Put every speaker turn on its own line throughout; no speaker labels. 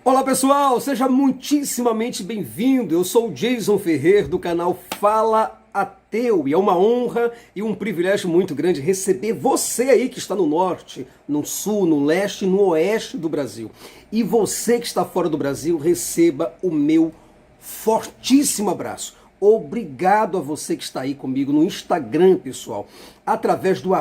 Olá pessoal, seja muitíssimamente bem-vindo. Eu sou o Jason Ferrer do canal Fala Ateu e é uma honra e um privilégio muito grande receber você aí que está no norte, no sul, no leste e no oeste do Brasil. E você que está fora do Brasil, receba o meu fortíssimo abraço. Obrigado a você que está aí comigo no Instagram, pessoal, através do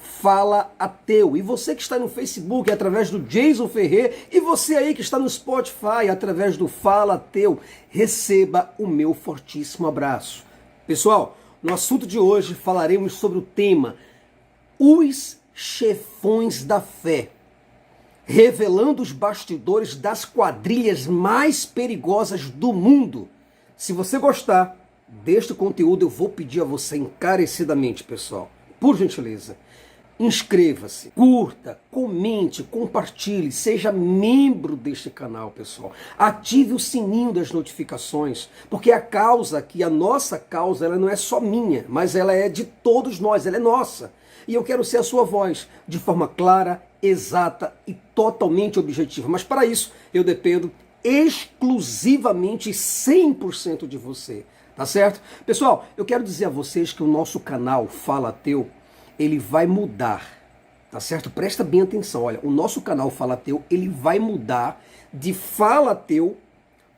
@Fala Ateu. E você que está no Facebook, através do Jason Ferrer. E você aí que está no Spotify, através do Fala Ateu. Receba o meu fortíssimo abraço. Pessoal, no assunto de hoje falaremos sobre o tema Os Chefões da Fé. Revelando os bastidores das quadrilhas mais perigosas do mundo. Se você gostar deste conteúdo, eu vou pedir a você encarecidamente, pessoal, por gentileza, inscreva-se, curta, comente, compartilhe, seja membro deste canal, pessoal. Ative o sininho das notificações, porque a causa aqui, a nossa causa, ela não é só minha, mas ela é de todos nós, ela é nossa. E eu quero ser a sua voz, de forma clara, exata e totalmente objetiva. Mas para isso, eu dependo exclusivamente 100% de você, tá certo? Pessoal, eu quero dizer a vocês que o nosso canal Fala Ateu, ele vai mudar, tá certo? Presta bem atenção, olha, o nosso canal Fala Ateu, ele vai mudar de Fala Ateu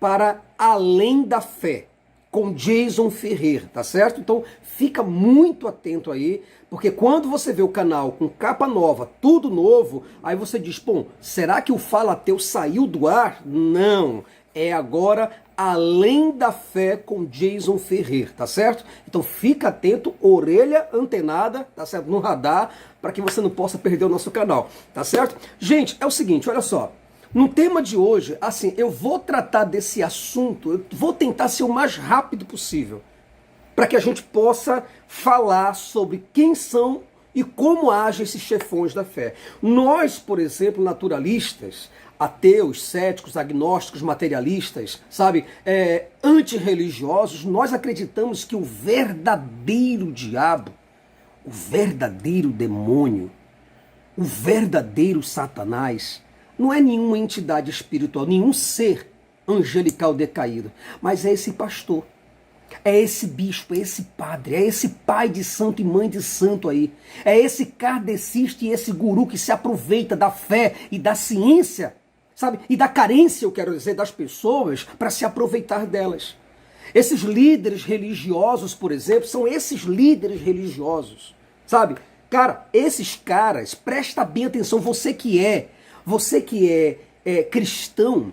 para Além da Fé, com Jason Ferrer, tá certo? Então fica muito atento aí, porque quando você vê o canal com capa nova, tudo novo, aí você diz, pô, será que o Fala Ateu saiu do ar? Não, é agora Além da Fé com Jason Ferrer, tá certo? Então fica atento, orelha antenada, tá certo? No radar, para que você não possa perder o nosso canal, tá certo? Gente, é o seguinte, olha só. No tema de hoje, assim, eu vou tratar desse assunto, eu vou tentar ser o mais rápido possível, para que a gente possa falar sobre quem são e como agem esses chefões da fé. Nós, por exemplo, naturalistas, ateus, céticos, agnósticos, materialistas, sabe, antirreligiosos, nós acreditamos que o verdadeiro diabo, o verdadeiro demônio, o verdadeiro Satanás, não é nenhuma entidade espiritual, nenhum ser angelical decaído, mas é esse pastor, é esse bispo, é esse padre, é esse pai de santo e mãe de santo aí, é esse kardecista e esse guru que se aproveita da fé e da ciência, sabe, e da carência, eu quero dizer, das pessoas para se aproveitar delas. Esses líderes religiosos, por exemplo, são esses líderes religiosos, sabe? Cara, esses caras, presta bem atenção, você que é cristão,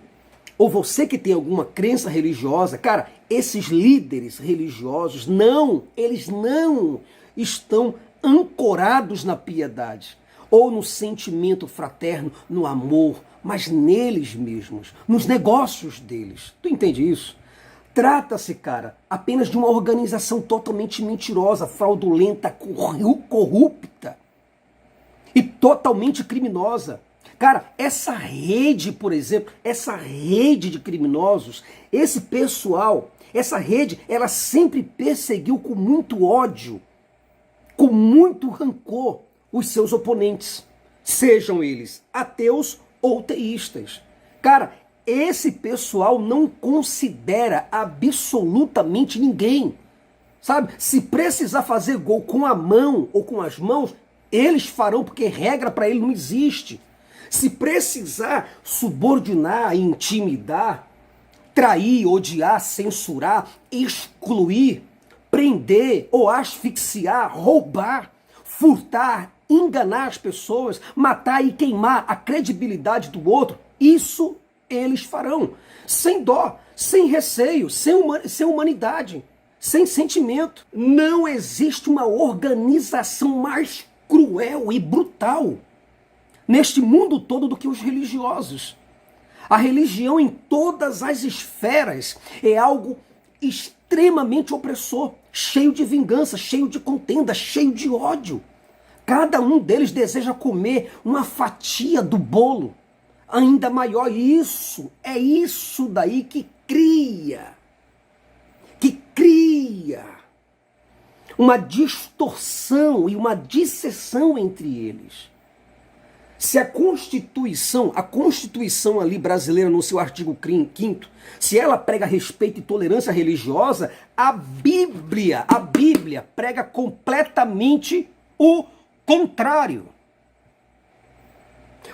ou você que tem alguma crença religiosa, cara, esses líderes religiosos, eles não estão ancorados na piedade, ou no sentimento fraterno, no amor, mas neles mesmos, nos negócios deles. Tu entende isso? Trata-se, cara, apenas de uma organização totalmente mentirosa, fraudulenta, corrupta e totalmente criminosa. Cara, essa rede, por exemplo, essa rede de criminosos, esse pessoal, essa rede, ela sempre perseguiu com muito ódio, com muito rancor, os seus oponentes, sejam eles ateus ou teístas. Cara, esse pessoal não considera absolutamente ninguém, sabe? Se precisar fazer gol com a mão ou com as mãos, eles farão, porque regra para ele não existe. Se precisar subordinar, intimidar, trair, odiar, censurar, excluir, prender ou asfixiar, roubar, furtar, enganar as pessoas, matar e queimar a credibilidade do outro, isso eles farão, sem dó, sem receio, sem humanidade, sem sentimento. Não existe uma organização mais cruel e brutal neste mundo todo do que os religiosos. A religião em todas as esferas é algo extremamente opressor, cheio de vingança, cheio de contenda, cheio de ódio. Cada um deles deseja comer uma fatia do bolo ainda maior. Isso daí que cria uma distorção e uma disseção entre eles. Se a Constituição ali brasileira, no seu artigo 5º, se ela prega respeito e tolerância religiosa, a Bíblia prega completamente o contrário.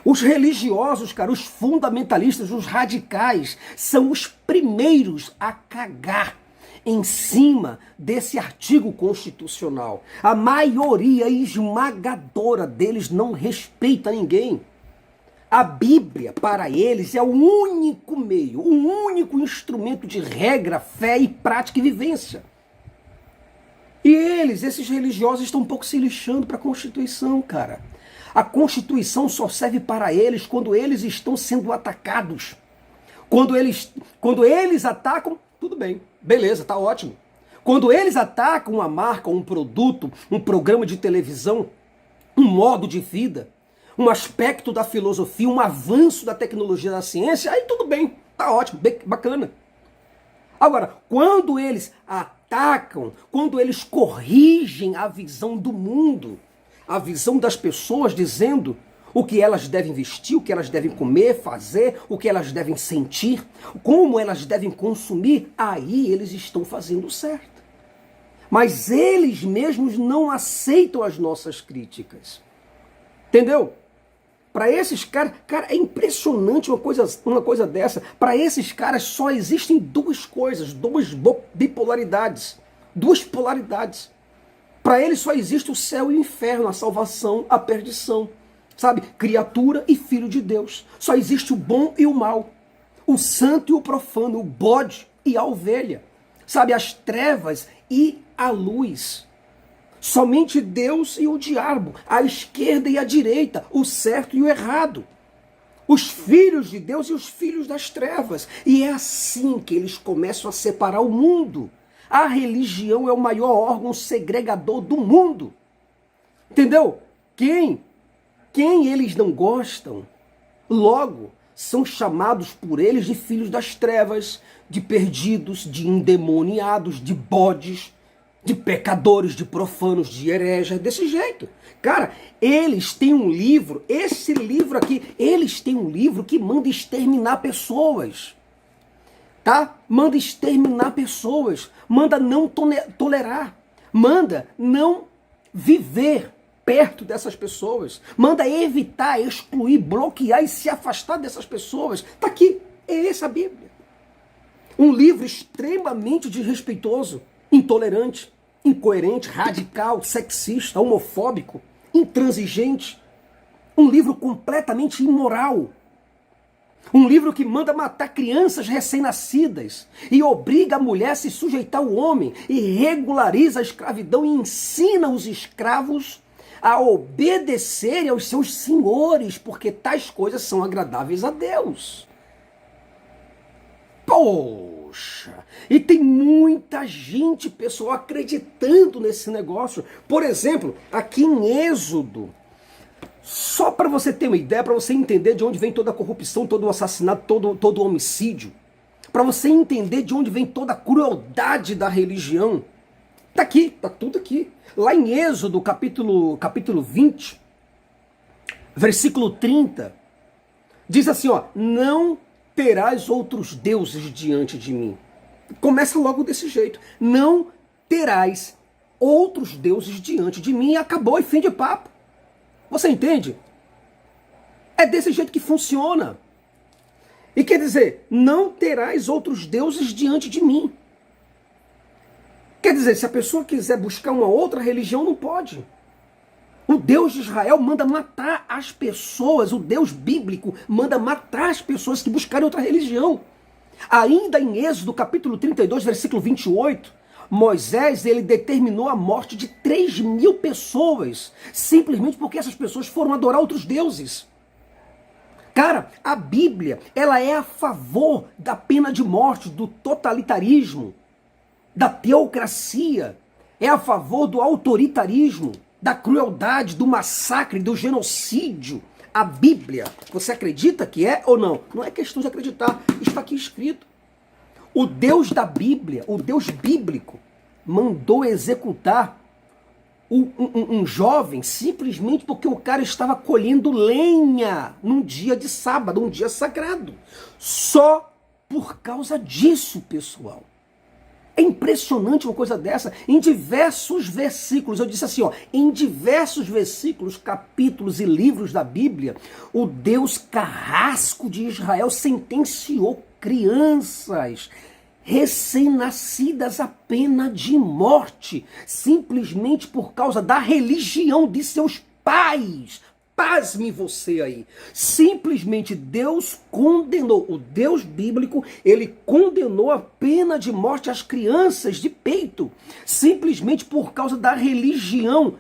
Os religiosos, cara, os fundamentalistas, os radicais, são os primeiros a cagar em cima desse artigo constitucional. A maioria esmagadora deles não respeita ninguém. A Bíblia, para eles, é o único meio, o único instrumento de regra, fé e prática e vivência. E eles, esses religiosos, estão um pouco se lixando para a Constituição, cara. A Constituição só serve para eles quando eles estão sendo atacados. Quando eles atacam, tudo bem, beleza, tá ótimo. Quando eles atacam uma marca, um produto, um programa de televisão, um modo de vida, um aspecto da filosofia, um avanço da tecnologia da ciência, aí tudo bem, tá ótimo, bacana. Agora, quando eles atacam, quando eles corrigem a visão do mundo, a visão das pessoas, dizendo o que elas devem vestir, o que elas devem comer, fazer, o que elas devem sentir, como elas devem consumir, aí eles estão fazendo certo. Mas eles mesmos não aceitam as nossas críticas. Entendeu? Para esses caras, cara, é impressionante uma coisa dessa. Para esses caras só existem duas coisas, duas bipolaridades, duas polaridades. Para eles só existe o céu e o inferno, a salvação, a perdição. Sabe? Criatura e filho de Deus. Só existe o bom e o mal. O santo e o profano, o bode e a ovelha. Sabe? As trevas e a luz. Somente Deus e o diabo. A esquerda e a direita. O certo e o errado. Os filhos de Deus e os filhos das trevas. E é assim que eles começam a separar o mundo. A religião é o maior órgão segregador do mundo. Entendeu? Quem eles não gostam, logo são chamados por eles de filhos das trevas, de perdidos, de endemoniados, de bodes, de pecadores, de profanos, de hereges, desse jeito. Cara, eles têm um livro, esse livro aqui, eles têm um livro que manda exterminar pessoas. Tá? Manda exterminar pessoas, manda não tolerar, manda não viver perto dessas pessoas, manda evitar, excluir, bloquear e se afastar dessas pessoas. Tá aqui, é essa a Bíblia. Um livro extremamente desrespeitoso, intolerante, incoerente, radical, sexista, homofóbico, intransigente. Um livro completamente imoral. Um livro que manda matar crianças recém-nascidas e obriga a mulher a se sujeitar ao homem e regulariza a escravidão e ensina os escravos a obedecerem aos seus senhores, porque tais coisas são agradáveis a Deus. Poxa! E tem muita gente, pessoal, acreditando nesse negócio. Por exemplo, aqui em Êxodo, só para você ter uma ideia, para você entender de onde vem toda a corrupção, todo o assassinato, todo o homicídio, para você entender de onde vem toda a crueldade da religião, tá aqui, tá tudo aqui. Lá em Êxodo, capítulo 20, versículo 30, diz assim, ó, não terás outros deuses diante de mim. Começa logo desse jeito, não terás outros deuses diante de mim, e acabou, e fim de papo. Você entende? É desse jeito que funciona. E quer dizer, não terás outros deuses diante de mim. Quer dizer, se a pessoa quiser buscar uma outra religião, não pode. O Deus de Israel manda matar as pessoas, o Deus bíblico manda matar as pessoas que buscarem outra religião. Ainda em Êxodo, capítulo 32, versículo 28, Moisés, ele determinou a morte de 3.000 pessoas, simplesmente porque essas pessoas foram adorar outros deuses. Cara, a Bíblia, ela é a favor da pena de morte, do totalitarismo, da teocracia, é a favor do autoritarismo, da crueldade, do massacre, do genocídio. A Bíblia, você acredita que é ou não? Não é questão de acreditar, está aqui escrito. O Deus da Bíblia, o Deus bíblico, mandou executar um jovem simplesmente porque o cara estava colhendo lenha num dia de sábado, um dia sagrado. Só por causa disso, pessoal. É impressionante uma coisa dessa. Em diversos versículos, eu disse assim, ó, em diversos versículos, capítulos e livros da Bíblia, o Deus carrasco de Israel sentenciou crianças recém-nascidas à pena de morte, simplesmente por causa da religião de seus pais. Pasme você aí. Simplesmente Deus condenou, o Deus bíblico, ele condenou a pena de morte às crianças de peito, simplesmente por causa da religião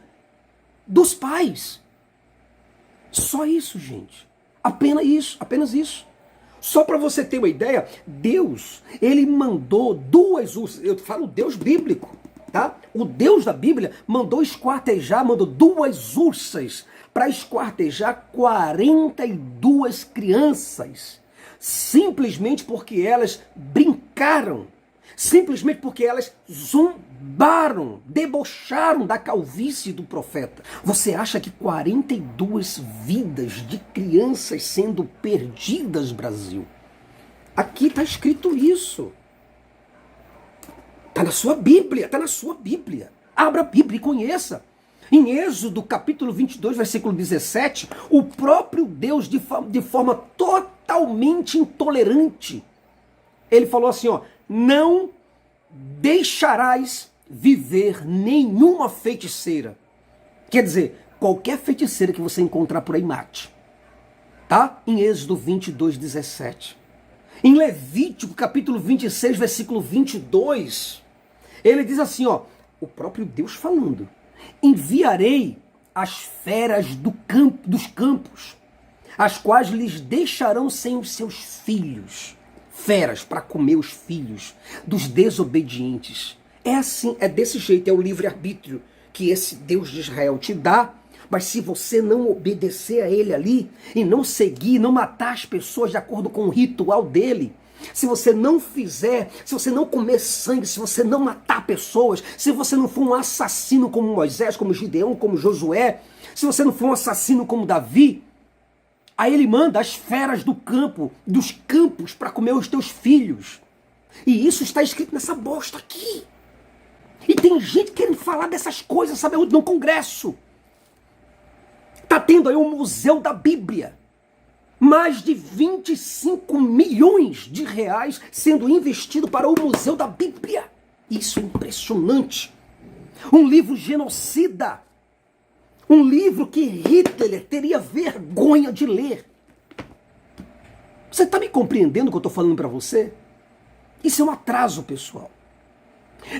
dos pais. Só isso, gente. Apenas isso. Só para você ter uma ideia, Deus, ele mandou duas ursas, eu falo Deus bíblico, tá? O Deus da Bíblia mandou duas ursas para esquartejar 42 crianças, simplesmente porque elas brincaram, simplesmente porque elas zombaram, debocharam da calvície do profeta. Você acha que 42 vidas de crianças sendo perdidas, Brasil? Aqui está escrito isso. Está na sua Bíblia, Abra a Bíblia e conheça. Em Êxodo, capítulo 22, versículo 17, o próprio Deus, de forma totalmente intolerante, ele falou assim, ó, não deixarás viver nenhuma feiticeira. Quer dizer, qualquer feiticeira que você encontrar por aí, mate. Tá? Em Êxodo 22, 17. Em Levítico, capítulo 26, versículo 22, ele diz assim, ó, o próprio Deus falando, enviarei as feras dos campos, as quais lhes deixarão sem os seus filhos. Feras para comer os filhos dos desobedientes. É assim, é desse jeito, é o livre-arbítrio que esse Deus de Israel te dá, mas se você não obedecer a ele ali, e não seguir, não matar as pessoas de acordo com o ritual dele, se você não fizer, se você não comer sangue, se você não matar pessoas, se você não for um assassino como Moisés, como Gideão, como Josué, se você não for um assassino como Davi, aí ele manda as feras do campo, dos campos, para comer os teus filhos. E isso está escrito nessa bosta aqui. E tem gente querendo falar dessas coisas, sabe, no Congresso. Está tendo aí um museu da Bíblia. Mais de 25 milhões de reais sendo investido para o Museu da Bíblia. Isso é impressionante. Um livro genocida. Um livro que Hitler teria vergonha de ler. Você está me compreendendo o que eu estou falando para você? Isso é um atraso, pessoal.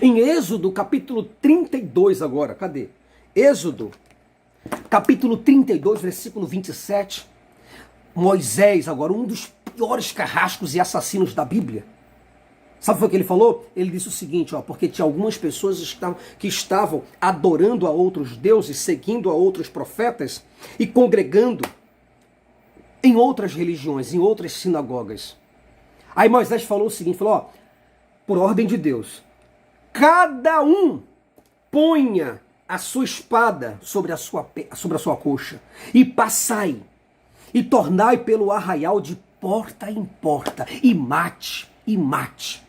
Em Êxodo, capítulo 32 agora, cadê? Êxodo, capítulo 32, versículo 27... Moisés, agora, um dos piores carrascos e assassinos da Bíblia. Sabe o que ele falou? Ele disse o seguinte, ó, porque tinha algumas pessoas que estavam adorando a outros deuses, seguindo a outros profetas e congregando em outras religiões, em outras sinagogas. Aí Moisés falou o seguinte, falou, ó, por ordem de Deus, cada um ponha a sua espada sobre a sua coxa e passai, e tornai pelo arraial de porta em porta, e mate, e mate,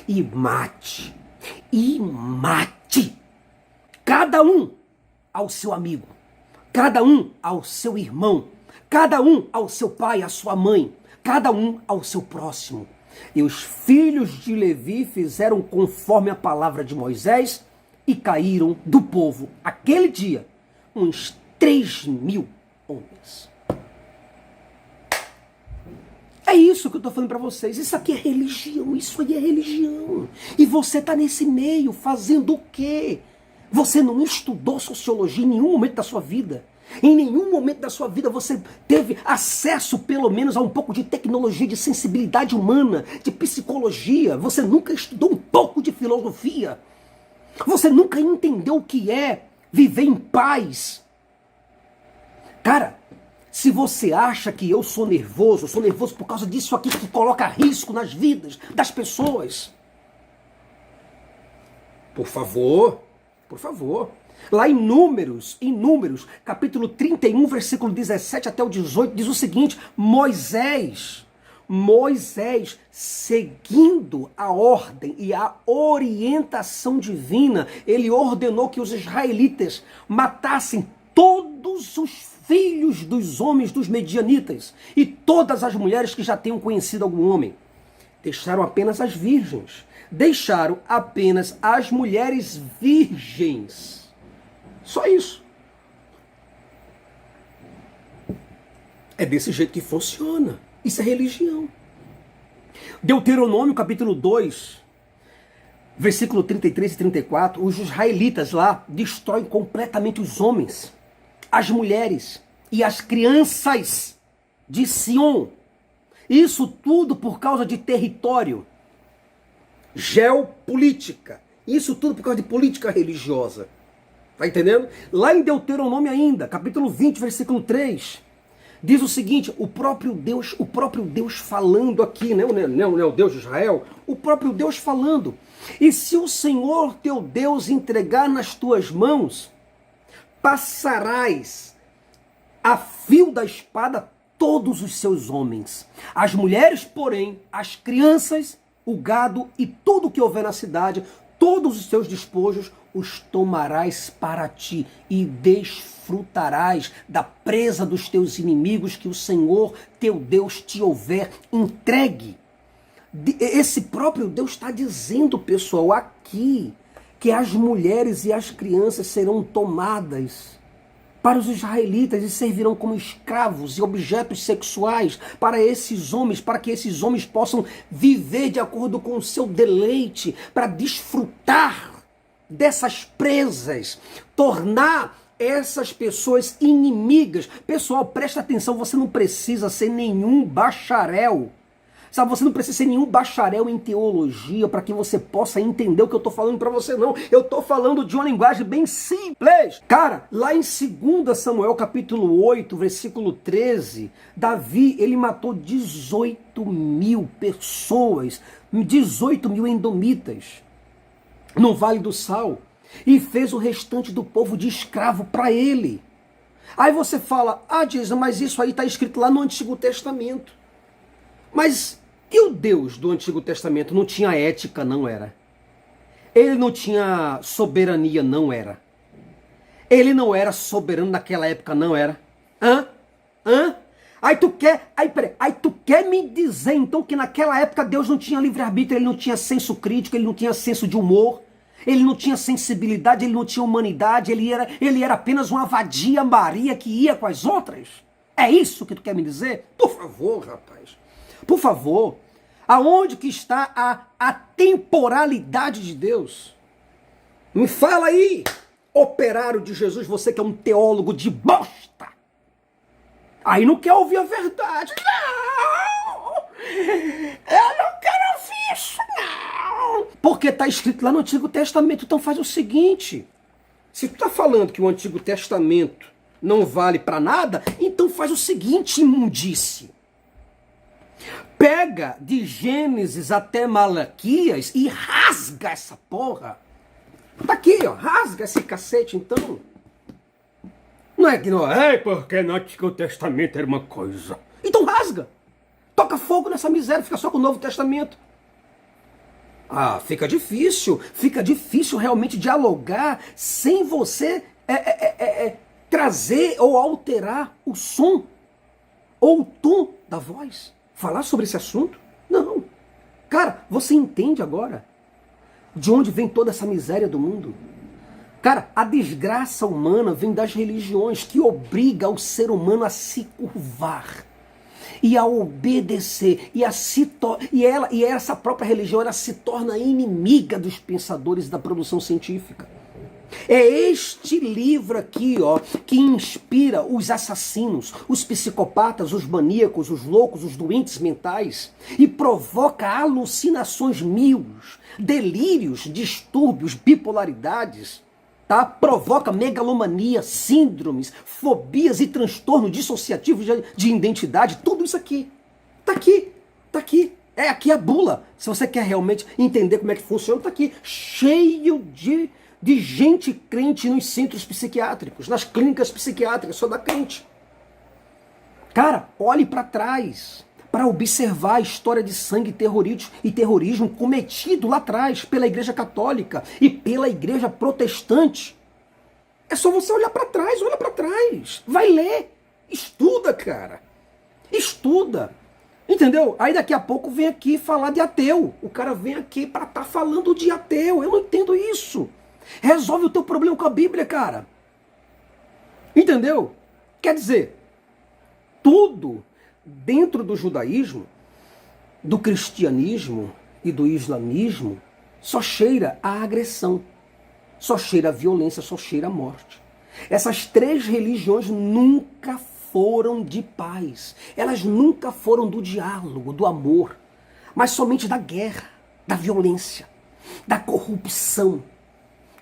e mate, e mate, cada um ao seu amigo, cada um ao seu irmão, cada um ao seu pai, à sua mãe, cada um ao seu próximo. E os filhos de Levi fizeram conforme a palavra de Moisés e caíram do povo, aquele dia, uns 3.000 homens. É isso que eu estou falando para vocês. Isso aqui é religião, isso aí é religião. E você está nesse meio fazendo o quê? Você não estudou sociologia em nenhum momento da sua vida. Em nenhum momento da sua vida você teve acesso, pelo menos, a um pouco de tecnologia, de sensibilidade humana, de psicologia. Você nunca estudou um pouco de filosofia. Você nunca entendeu o que é viver em paz. Cara, se você acha que eu sou nervoso por causa disso aqui que coloca risco nas vidas das pessoas. Por favor, Lá em Números, capítulo 31, versículo 17 até o 18, diz o seguinte: Moisés, seguindo a ordem e a orientação divina, ele ordenou que os israelitas matassem todos os filhos dos homens dos medianitas e todas as mulheres que já tenham conhecido algum homem. Deixaram apenas as virgens. Deixaram apenas as mulheres virgens. Só isso. É desse jeito que funciona. Isso é religião. Deuteronômio capítulo 2, versículo 33 e 34, os israelitas lá destroem completamente os homens, as mulheres e as crianças de Sião. Isso tudo por causa de território, geopolítica. Isso tudo por causa de política religiosa. Tá entendendo? Lá em Deuteronômio ainda, capítulo 20, versículo 3, diz o seguinte: o próprio Deus falando aqui, né? Não é o Deus de Israel, o próprio Deus falando. E se o Senhor teu Deus entregar nas tuas mãos, passarás a fio da espada todos os seus homens. As mulheres, porém, as crianças, o gado e tudo que houver na cidade, todos os seus despojos, os tomarás para ti e desfrutarás da presa dos teus inimigos que o Senhor teu Deus te houver entregue. Esse próprio Deus está dizendo, pessoal, aqui, que as mulheres e as crianças serão tomadas para os israelitas e servirão como escravos e objetos sexuais para esses homens, para que esses homens possam viver de acordo com o seu deleite, para desfrutar dessas presas, tornar essas pessoas inimigas. Pessoal, presta atenção, você não precisa ser nenhum bacharel. Sabe, você não precisa ser nenhum bacharel em teologia para que você possa entender o que eu estou falando para você, não. Eu estou falando de uma linguagem bem simples. Cara, lá em 2 Samuel, capítulo 8, versículo 13, Davi, ele matou 18 mil pessoas, 18 mil edomitas, no Vale do Sal, e fez o restante do povo de escravo para ele. Aí você fala: ah, Jason, mas isso aí está escrito lá no Antigo Testamento. Mas e o Deus do Antigo Testamento não tinha ética, não era? Ele não tinha soberania, não era? Ele não era soberano naquela época, não era? Aí tu quer me dizer então que naquela época Deus não tinha livre-arbítrio, ele não tinha senso crítico, ele não tinha senso de humor, ele não tinha sensibilidade, ele não tinha humanidade, ele era apenas uma vadia Maria que ia com as outras? É isso que tu quer me dizer? Por favor, rapaz. Por favor, aonde que está a temporalidade de Deus? Me fala aí, operário de Jesus, você que é um teólogo de bosta. Aí não quer ouvir a verdade. Não! Eu não quero ouvir isso, não! Porque está escrito lá no Antigo Testamento. Então faz o seguinte: se tu está falando que o Antigo Testamento não vale para nada, então faz o seguinte, imundície. Pega de Gênesis até Malaquias e rasga essa porra. Tá aqui, ó. Rasga esse cacete, então. Não é que não é porque no Antigo Testamento era uma coisa. Então rasga. Toca fogo nessa miséria, fica só com o Novo Testamento. Ah, fica difícil realmente dialogar sem você trazer ou alterar o som ou o tom da voz. Falar sobre esse assunto? Não. Cara, você entende agora de onde vem toda essa miséria do mundo? Cara, a desgraça humana vem das religiões que obriga o ser humano a se curvar e a obedecer e essa própria religião ela se torna inimiga dos pensadores da produção científica. É este livro aqui, ó, que inspira os assassinos, os psicopatas, os maníacos, os loucos, os doentes mentais e provoca alucinações mil, delírios, distúrbios, bipolaridades, tá? Provoca megalomania, síndromes, fobias e transtornos dissociativos de identidade, tudo isso aqui. Tá aqui, tá aqui. É aqui a bula. Se você quer realmente entender como é que funciona, tá aqui, cheio de gente crente nos centros psiquiátricos, nas clínicas psiquiátricas, só da crente. Cara, olhe para trás para observar a história de sangue e terrorismo cometido lá atrás pela Igreja Católica e pela Igreja Protestante. É só você olhar para trás, olha para trás. Vai ler. Estuda, cara. Estuda. Entendeu? Aí daqui a pouco vem aqui falar de ateu. O cara vem aqui para estar falando de ateu. Eu não entendo isso. Resolve o teu problema com a Bíblia, cara. Entendeu? Quer dizer, tudo dentro do judaísmo, do cristianismo e do islamismo só cheira a agressão, só cheira a violência, só cheira a morte. Essas três religiões nunca foram de paz. Elas nunca foram do diálogo, do amor, mas somente da guerra, da violência, da corrupção,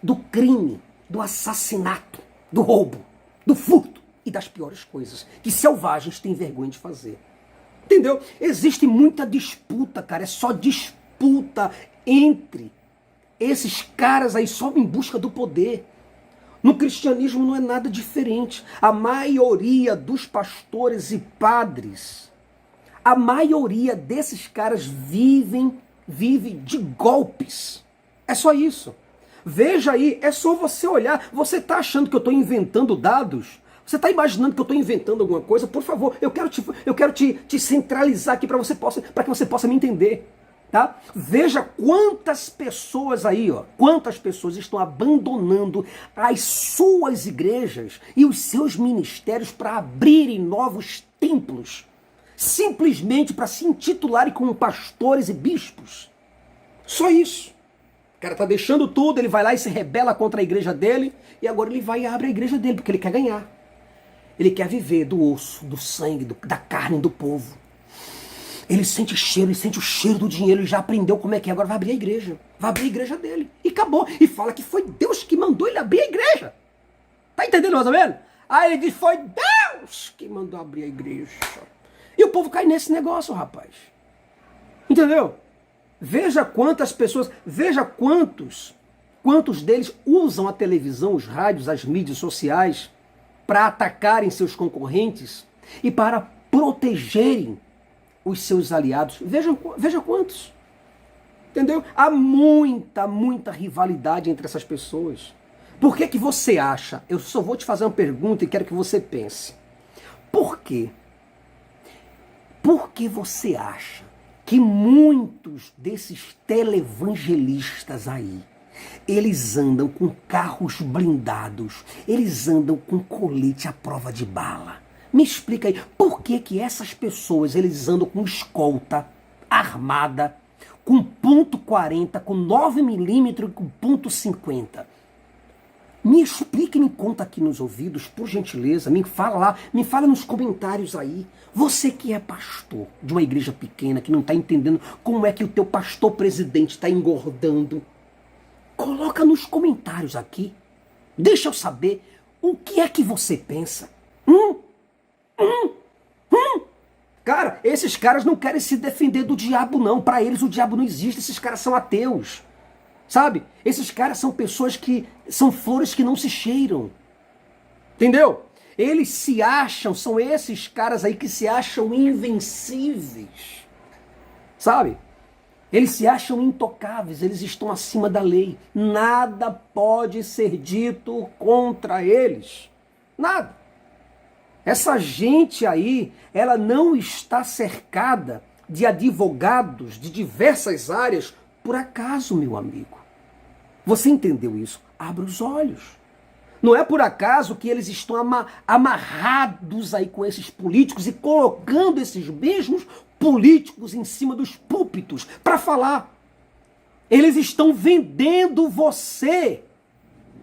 do crime, do assassinato, do roubo, do furto e das piores coisas que selvagens têm vergonha de fazer. Entendeu? Existe muita disputa, cara. É só disputa entre esses caras aí só em busca do poder. No cristianismo não é nada diferente. A maioria dos pastores e padres, a maioria desses caras vive de golpes. É só isso. Veja aí, é só você olhar. Você está achando que eu estou inventando dados? Você está imaginando que eu estou inventando alguma coisa? Por favor, eu quero te centralizar aqui para que você possa me entender. Tá? Veja quantas pessoas aí, ó, quantas pessoas estão abandonando as suas igrejas e os seus ministérios para abrirem novos templos, simplesmente para se intitularem como pastores e bispos. Só isso. O cara tá deixando tudo, ele vai lá e se rebela contra a igreja dele, e agora ele vai e abre a igreja dele, porque ele quer ganhar. Ele quer viver do osso, do sangue, da carne do povo. Ele sente o cheiro do dinheiro, ele já aprendeu como é que é, agora vai abrir a igreja. Vai abrir a igreja dele. E acabou. E fala que foi Deus que mandou ele abrir a igreja. Tá entendendo mais ou menos? Aí ele diz, foi Deus que mandou abrir a igreja. E o povo cai nesse negócio, rapaz. Entendeu? Veja quantas pessoas, veja quantos deles usam a televisão, os rádios, as mídias sociais para atacarem seus concorrentes e para protegerem os seus aliados. Veja quantos. Entendeu? Há muita rivalidade entre essas pessoas. Por que você acha? Eu só vou te fazer uma pergunta e quero que você pense. Por quê? Por que você acha que muitos desses televangelistas aí, eles andam com carros blindados, eles andam com colete à prova de bala? Me explica aí, por que essas pessoas, eles andam com escolta armada, com .40, com 9mm e com .50? Me explica e me conta aqui nos ouvidos, por gentileza, me fala lá, me fala nos comentários aí. Você que é pastor de uma igreja pequena, que não está entendendo como é que o teu pastor presidente está engordando, coloca nos comentários aqui, deixa eu saber o que é que você pensa. Cara, esses caras não querem se defender do diabo não, para eles o diabo não existe, esses caras são ateus, sabe? Esses caras são pessoas que são flores que não se cheiram, entendeu? Eles se acham, são esses caras aí que se acham invencíveis, sabe? Eles se acham intocáveis, eles estão acima da lei, nada pode ser dito contra eles, nada. Essa gente aí, ela não está cercada de advogados de diversas áreas por acaso, meu amigo. Você entendeu isso? Abre os olhos. Não é por acaso que eles estão amarrados aí com esses políticos e colocando esses mesmos políticos em cima dos púlpitos para falar. Eles estão vendendo você.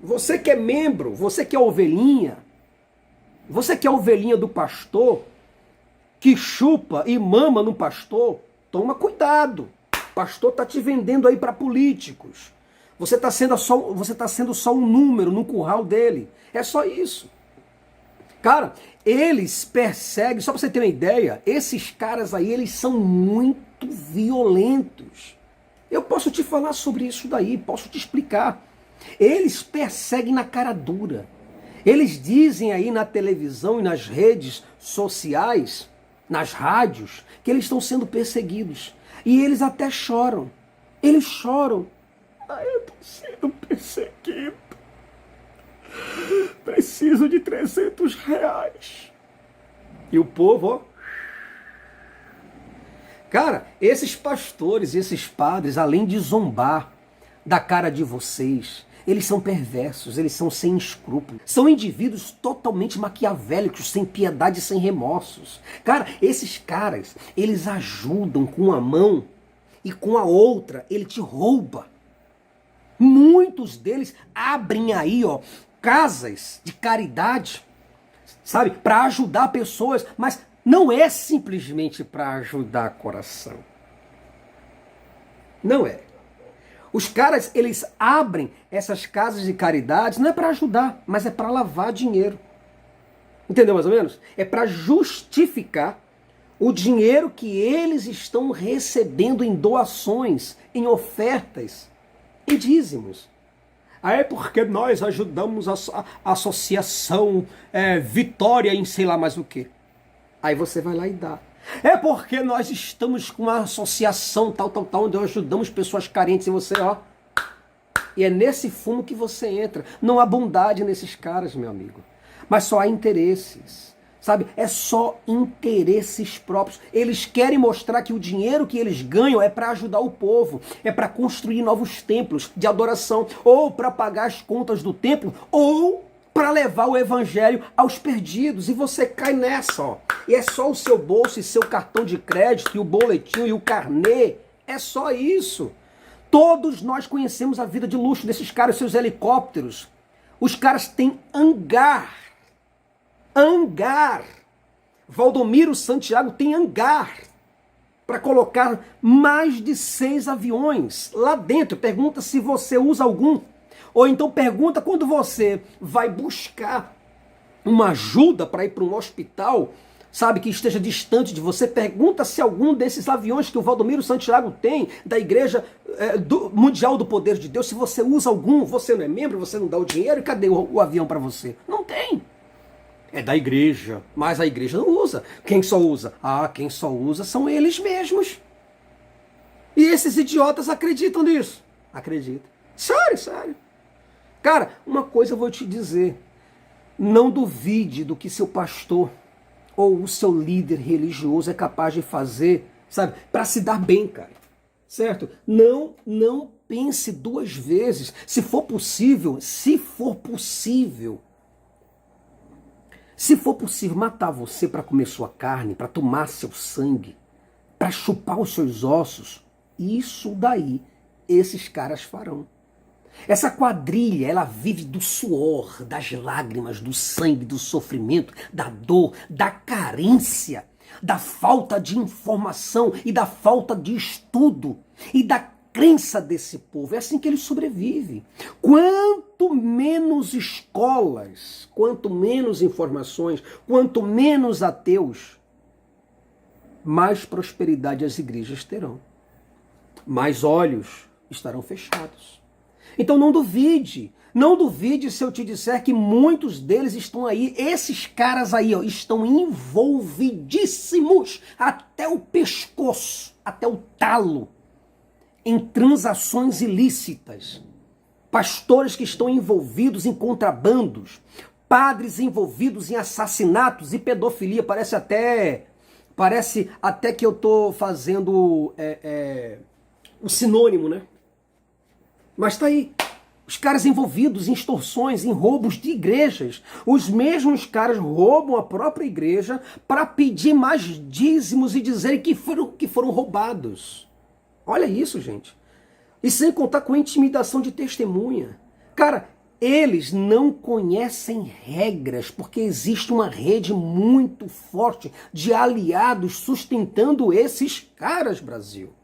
Você que é membro, você que é ovelhinha. Você que é a ovelhinha do pastor, que chupa e mama no pastor, toma cuidado. O pastor está te vendendo aí para políticos. Você está sendo só um número no curral dele. É só isso. Cara, eles perseguem, só para você ter uma ideia, esses caras aí, eles são muito violentos. Eu posso te falar sobre isso daí, posso te explicar. Eles perseguem na cara dura. Eles dizem aí na televisão e nas redes sociais, nas rádios, que eles estão sendo perseguidos. E eles até choram. Eles choram. Ah, eu estou sendo perseguido. Preciso de R$ 300. E o povo, ó. Cara, esses pastores, esses padres, além de zombar da cara de vocês, eles são perversos, eles são sem escrúpulos. São indivíduos totalmente maquiavélicos, sem piedade e sem remorsos. Cara, esses caras, eles ajudam com uma mão e com a outra ele te rouba. Muitos deles abrem aí, ó, casas de caridade, sabe, para ajudar pessoas, mas não é simplesmente para ajudar coração. Não é. Os caras, eles abrem essas casas de caridade, não é para ajudar, mas é para lavar dinheiro. Entendeu mais ou menos? É para justificar o dinheiro que eles estão recebendo em doações, em ofertas, em dízimos. Ah, é porque nós ajudamos a associação Vitória em sei lá mais o quê. Aí você vai lá e dá. É porque nós estamos com uma associação tal, onde ajudamos pessoas carentes e você, ó. E é nesse fumo que você entra. Não há bondade nesses caras, meu amigo. Mas só há interesses. Sabe? É só interesses próprios. Eles querem mostrar que o dinheiro que eles ganham é para ajudar o povo. É para construir novos templos de adoração. Ou para pagar as contas do templo. Ou para levar o evangelho aos perdidos. E você cai nessa, ó. E é só o seu bolso e seu cartão de crédito, e o boletim e o carnê. É só isso. Todos nós conhecemos a vida de luxo desses caras, seus helicópteros. Os caras têm hangar. Hangar. Valdomiro Santiago tem hangar para colocar mais de 6 aviões lá dentro. Pergunta se você usa algum. Ou então pergunta quando você vai buscar uma ajuda para ir para um hospital, sabe, que esteja distante de você, pergunta se algum desses aviões que o Valdomiro Santiago tem, da Igreja Mundial do Poder de Deus, se você usa algum, você não é membro, você não dá o dinheiro, e cadê o avião para você? Não tem. É da igreja, mas a igreja não usa. Quem só usa? Ah, quem só usa são eles mesmos. E esses idiotas acreditam nisso. Acreditam. Sério, sério. Cara, uma coisa eu vou te dizer. Não duvide do que seu pastor ou o seu líder religioso é capaz de fazer, sabe, para se dar bem, cara. Certo? Não pense 2 vezes. Se for possível matar você para comer sua carne, para tomar seu sangue, para chupar os seus ossos, isso daí esses caras farão. Essa quadrilha, ela vive do suor, das lágrimas, do sangue, do sofrimento, da dor, da carência, da falta de informação e da falta de estudo e da crença desse povo. É assim que ele sobrevive. Quanto menos escolas, quanto menos informações, quanto menos ateus, mais prosperidade as igrejas terão. Mais olhos estarão fechados. Então não duvide se eu te disser que muitos deles estão aí, esses caras aí, ó, estão envolvidíssimos até o pescoço, até o talo, em transações ilícitas. Pastores que estão envolvidos em contrabandos, padres envolvidos em assassinatos e pedofilia. Parece até que eu estou fazendo um sinônimo, né? Mas tá aí, os caras envolvidos em extorsões, em roubos de igrejas. Os mesmos caras roubam a própria igreja para pedir mais dízimos e dizerem que foram roubados. Olha isso, gente. E sem contar com a intimidação de testemunha. Cara, eles não conhecem regras, porque existe uma rede muito forte de aliados sustentando esses caras, Brasil.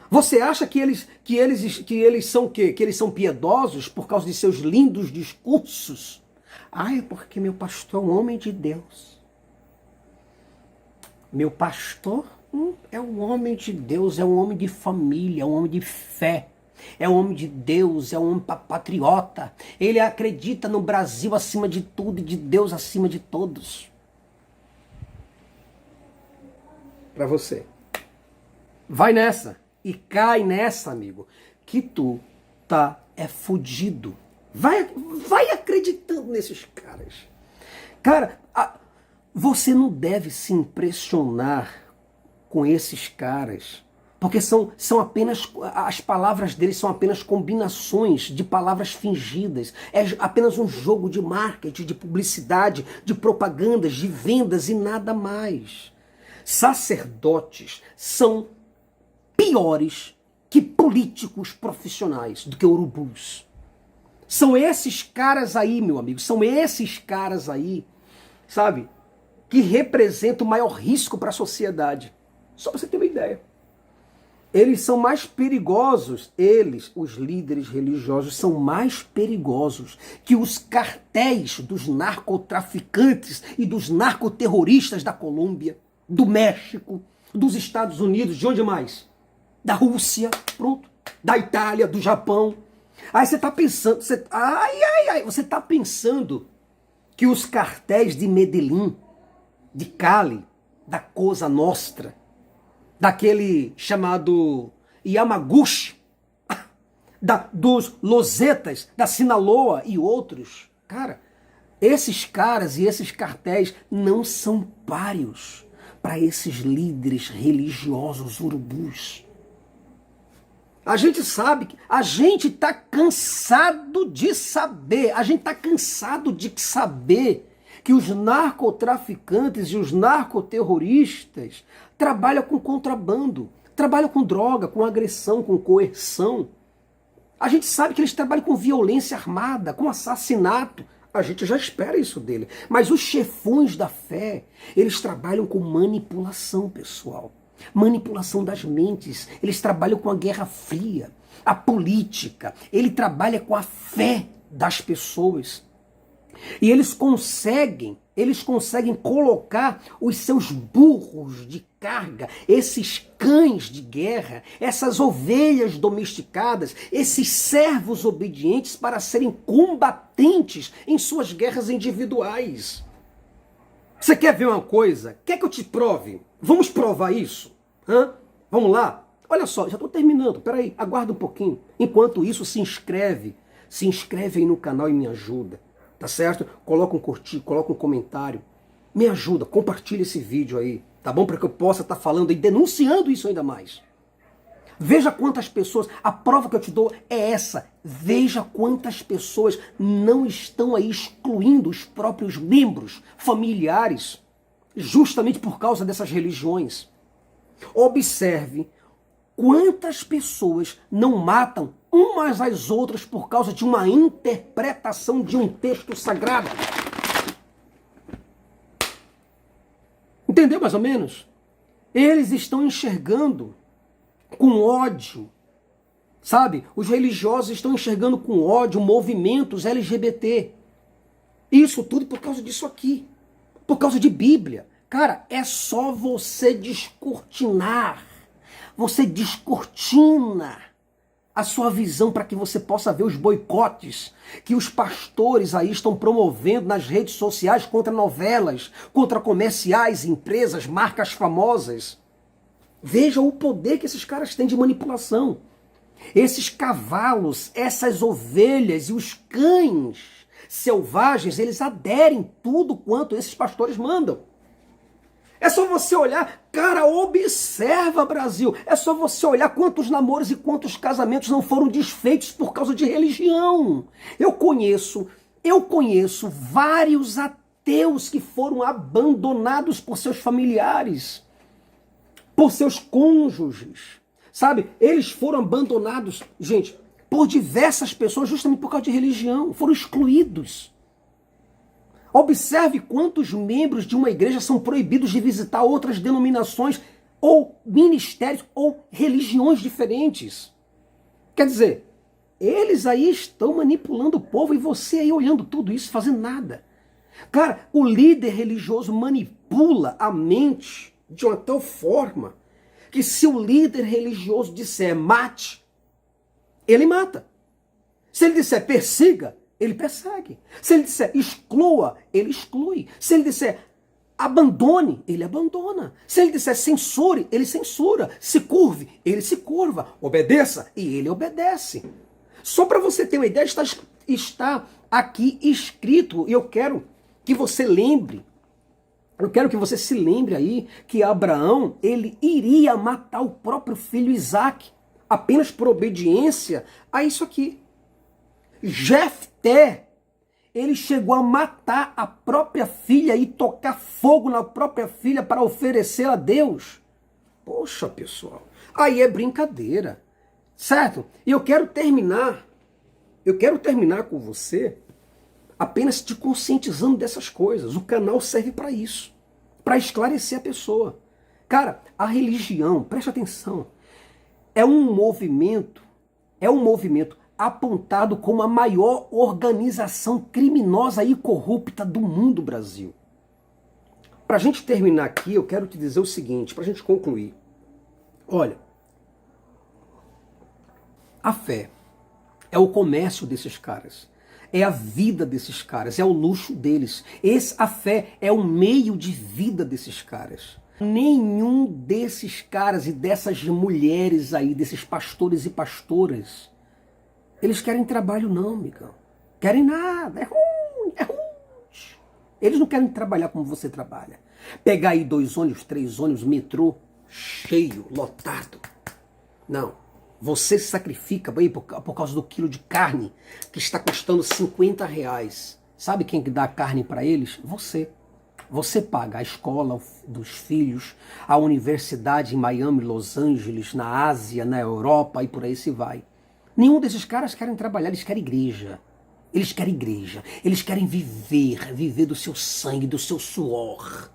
Você acha que eles são o quê? Que eles são piedosos por causa de seus lindos discursos? Ah, é porque meu pastor é um homem de Deus. Meu pastor é um homem de Deus, é um homem de família, é um homem de fé. É um homem de Deus, é um homem patriota. Ele acredita no Brasil acima de tudo e de Deus acima de todos. Para você. Vai nessa e cai nessa, amigo, que tu é fudido. Vai acreditando nesses caras. Cara, você não deve se impressionar com esses caras, porque são apenas, as palavras deles são apenas combinações de palavras fingidas. É apenas um jogo de marketing, de publicidade, de propagandas, de vendas e nada mais. Sacerdotes são piores que políticos profissionais, do que urubus. São esses caras aí, meu amigo, são esses caras aí, sabe, que representam o maior risco para a sociedade. Só para você ter uma ideia. Eles são mais perigosos, os líderes religiosos, são mais perigosos que os cartéis dos narcotraficantes e dos narcoterroristas da Colômbia, do México, dos Estados Unidos, de onde mais? Da Rússia, pronto, da Itália, do Japão. Aí você está pensando, você está pensando que os cartéis de Medellín, de Cali, da Cosa Nostra, daquele chamado Yamaguchi, dos Losetas, da Sinaloa e outros, cara, esses caras e esses cartéis não são páreos para esses líderes religiosos urubus. A gente sabe, a gente está cansado de saber, que os narcotraficantes e os narcoterroristas trabalham com contrabando, trabalham com droga, com agressão, com coerção. A gente sabe que eles trabalham com violência armada, com assassinato. A gente já espera isso dele. Mas os chefões da fé, eles trabalham com manipulação, pessoal. Manipulação das mentes. Eles trabalham com a Guerra Fria, a política. Ele trabalha com a fé das pessoas. E eles conseguem colocar os seus burros de carga, esses cães de guerra, essas ovelhas domesticadas, esses servos obedientes para serem combatentes em suas guerras individuais. Você quer ver uma coisa? Quer que eu te prove? Vamos provar isso? Vamos lá? Olha só, já estou terminando, peraí, aguarda um pouquinho. Enquanto isso, se inscreve aí no canal e me ajuda. Tá certo? Coloca um curtir, coloca um comentário. Me ajuda, compartilha esse vídeo aí, tá bom? Para que eu possa estar falando e denunciando isso ainda mais. Veja quantas pessoas, a prova que eu te dou é essa. Veja quantas pessoas não estão aí excluindo os próprios membros familiares, justamente por causa dessas religiões. Observe quantas pessoas não matam umas às outras por causa de uma interpretação de um texto sagrado. Entendeu mais ou menos? Eles estão enxergando com ódio, sabe? Os religiosos estão enxergando com ódio movimentos LGBT. Isso tudo por causa disso aqui. Por causa de Bíblia. Cara, é só você descortinar. Você descortina a sua visão para que você possa ver os boicotes que os pastores aí estão promovendo nas redes sociais contra novelas, contra comerciais, empresas, marcas famosas. Veja o poder que esses caras têm de manipulação. Esses cavalos, essas ovelhas e os cães selvagens, eles aderem tudo quanto esses pastores mandam. É só você olhar, cara, observa, Brasil. É só você olhar quantos namoros e quantos casamentos não foram desfeitos por causa de religião. Eu conheço vários ateus que foram abandonados por seus familiares, por seus cônjuges, sabe? Eles foram abandonados, gente, por diversas pessoas justamente por causa de religião, foram excluídos. Observe quantos membros de uma igreja são proibidos de visitar outras denominações ou ministérios ou religiões diferentes. Quer dizer, eles aí estão manipulando o povo e você aí olhando tudo isso, fazendo nada. Cara, o líder religioso manipula a mente de uma tal forma que se o líder religioso disser mate, ele mata. Se ele disser persiga, ele persegue. Se ele disser exclua, ele exclui. Se ele disser abandone, ele abandona. Se ele disser censure, ele censura. Se curve, ele se curva. Obedeça, e ele obedece. Só para você ter uma ideia, está aqui escrito, e eu quero que você lembre, eu quero que você se lembre aí que Abraão, ele iria matar o próprio filho Isaque, apenas por obediência a isso aqui. Jefté, ele chegou a matar a própria filha e tocar fogo na própria filha para oferecer a Deus. Poxa, pessoal, aí é brincadeira, certo? E eu quero terminar com você apenas te conscientizando dessas coisas. O canal serve para isso, para esclarecer a pessoa. Cara, a religião, preste atenção, é um movimento apontado como a maior organização criminosa e corrupta do mundo, Brasil. Para a gente terminar aqui, eu quero te dizer o seguinte, para a gente concluir. Olha, a fé é o comércio desses caras, é a vida desses caras, é o luxo deles. A fé é o meio de vida desses caras. Nenhum desses caras e dessas mulheres aí, desses pastores e pastoras, eles querem trabalho não, amigão. Querem nada, é ruim. Eles não querem trabalhar como você trabalha. Pegar aí 2 ônibus, 3 ônibus, metrô, cheio, lotado. Não. Você se sacrifica aí por causa do quilo de carne que está custando R$50. Sabe quem que dá a carne para eles? Você. Você paga a escola dos filhos, a universidade em Miami, Los Angeles, na Ásia, na Europa e por aí se vai. Nenhum desses caras querem trabalhar, eles querem igreja. Eles querem igreja. Eles querem viver do seu sangue, do seu suor.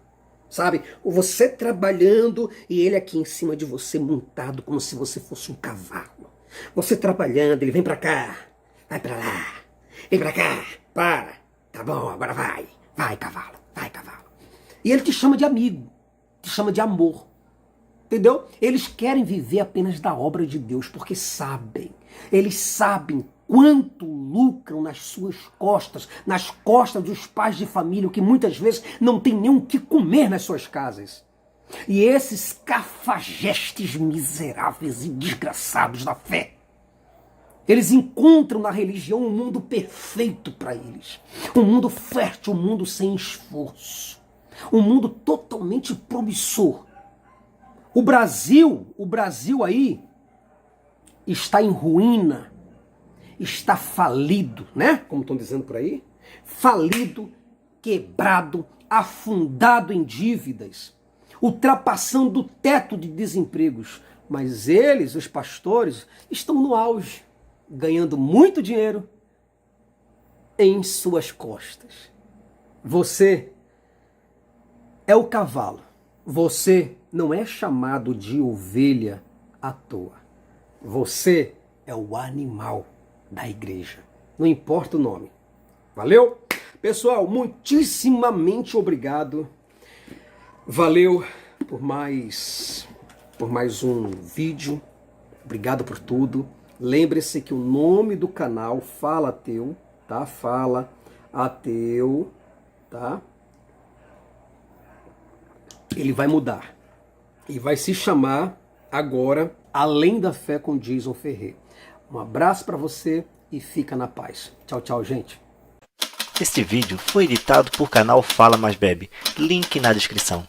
Sabe? Você trabalhando e ele aqui em cima de você montado como se você fosse um cavalo. Você trabalhando, ele vem pra cá, vai pra lá, vem pra cá, para. Tá bom, agora vai. Vai, cavalo, vai, cavalo. E ele te chama de amigo, te chama de amor. Entendeu? Eles querem viver apenas da obra de Deus, porque eles sabem quanto lucram nas suas costas, nas costas dos pais de família, que muitas vezes não tem nem o que comer nas suas casas. E esses cafajestes miseráveis e desgraçados da fé, eles encontram na religião um mundo perfeito para eles. Um mundo fértil, um mundo sem esforço. Um mundo totalmente promissor. O Brasil aí está em ruína, está falido, né? Como estão dizendo por aí. Falido, quebrado, afundado em dívidas, ultrapassando o teto de desempregos. Mas eles, os pastores, estão no auge, ganhando muito dinheiro em suas costas. Você é o cavalo. Você não é chamado de ovelha à toa. Você é o animal da igreja. Não importa o nome. Valeu? Pessoal, muitíssimamente obrigado. Valeu por mais um vídeo. Obrigado por tudo. Lembre-se que o nome do canal Fala Ateu, tá? Fala Ateu, tá? Ele vai mudar. E vai se chamar agora Além da Fé com Jason Ferrer. Um abraço para você e fica na paz. Tchau, tchau, gente.
Este vídeo foi editado por canal Fala Mais Bebe. Link na descrição.